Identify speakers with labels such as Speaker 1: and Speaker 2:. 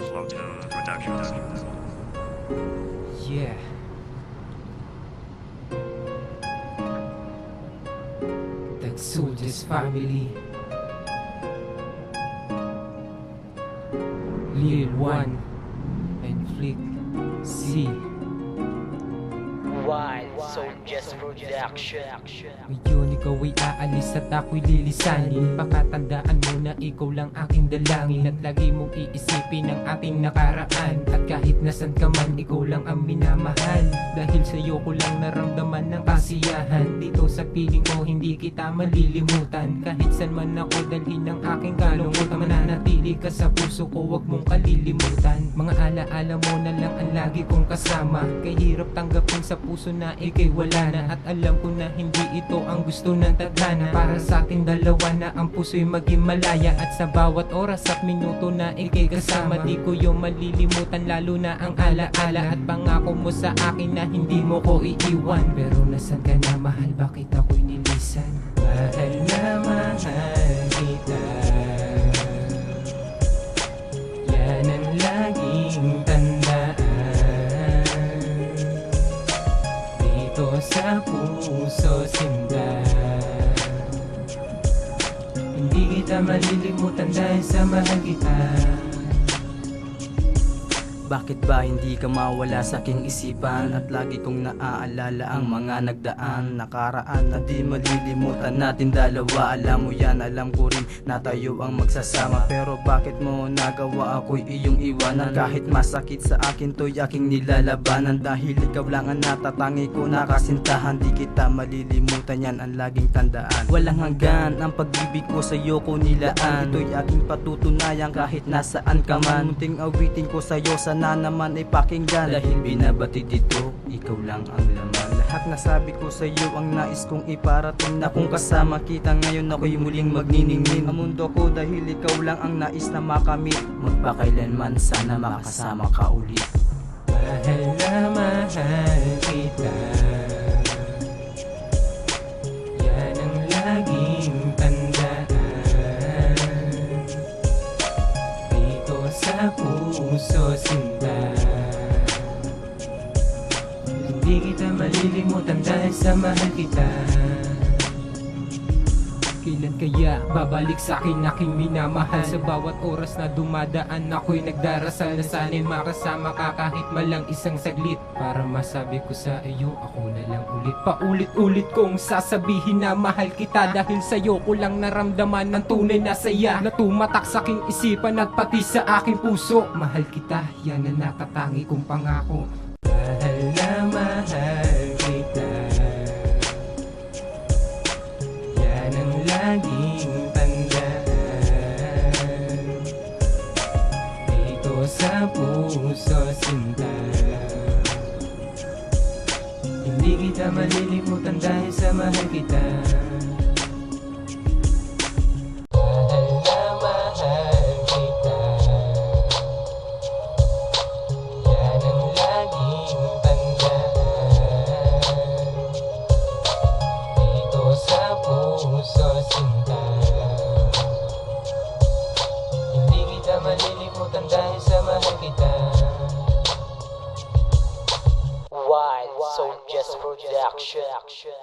Speaker 1: Flow 2 Productions.
Speaker 2: Yeah. The Soldiers Family. Lil One and Flick C.
Speaker 3: Wild Soldiers Production.
Speaker 2: Ngayon ikaw ay aalis at ako'y lilisanin. Pakatandaan mo na ikaw lang aking dalangin, at lagi mong iisipin ang ating nakaraan. At kahit nasan ka man, ikaw lang ang minamahal. Dahil sa'yo ko lang naramdaman ng kasiyahan. Dito sa piling ko hindi kita malilimutan. Kahit saan man ako dalhin ng aking kalungkutan, mananatili ka sa puso ko, wag mong kalilimutan. Mga alaala mo na lang ang lagi kong kasama. Kay hirap tanggapin sa puso na ika'y wala na. At alam ko na hindi ito ang gusto ng tadhana. Para sa ating dalawa na ang puso'y maging malaya. At sa bawat oras at minuto na ika'y kasama, di ko yung malilimutan, lalo na ang alaala. At pangako mo sa akin na hindi mo ko iiwan. Pero nasan ka na mahal, bakit ako'y nilisan? Mahal na mahal kita, yan ang laging tandaan. Dito sa puso sinda, hindi kita malilimutan dahil sa mahal kita.
Speaker 4: Bakit ba hindi ka mawala sa aking isipan? At lagi kong naaalala ang mga nagdaan, nakaraan na di malilimutan natin dalawa. Alam mo yan, alam ko rin na tayo ang magsasama. Pero bakit mo nagawa ako'y iyong iwanan? Kahit masakit sa akin to'y aking nilalabanan. Dahil ikaw lang ang natatangi ko na kasintahan. Di kita malilimutan, yan ang laging tandaan. Walang hanggan ang pag-ibig ko sa'yo ko nilaan. Ito'y aking patutunayan kahit nasaan ka man. Munting awitin ko sa'yo, sana naman ay pakinggan. Dahil binabati dito, ikaw lang ang laman. Lahat na sabi ko sa iyo ang nais kong iparating, na kung kasama kita ngayon ako'y muling magniningning ang mundo ko, dahil ikaw lang ang nais na makamit. Magpakailanman sana makasama ka ulit.
Speaker 2: Mahal na mahal kita, yan ang laging tandaan. Dito sa puso sinta, hindi kita malilimutan dahil sa mahal kita. Kailan kaya babalik sa akin aking minamahal? Sa bawat oras na dumadaan ako'y nagdarasal na sana'y makasama ka kahit malang isang saglit, para masabi ko sa iyo ako na lang ulit. Paulit-ulit kong sasabihin na mahal kita, dahil sa'yo ko lang naramdaman ng tunay na saya na tumatak sa aking isipan at pati sa aking puso. Mahal kita, yan ang natatangi kong pangako. Mahal na mahal kita, yan ang laging tandaan. Dito sa puso sinta, hindi kita malilimutan dahil sa mahal kita. Hindi kita malilimutan dahil sa mahal kita.
Speaker 3: Wild Soldiers Production.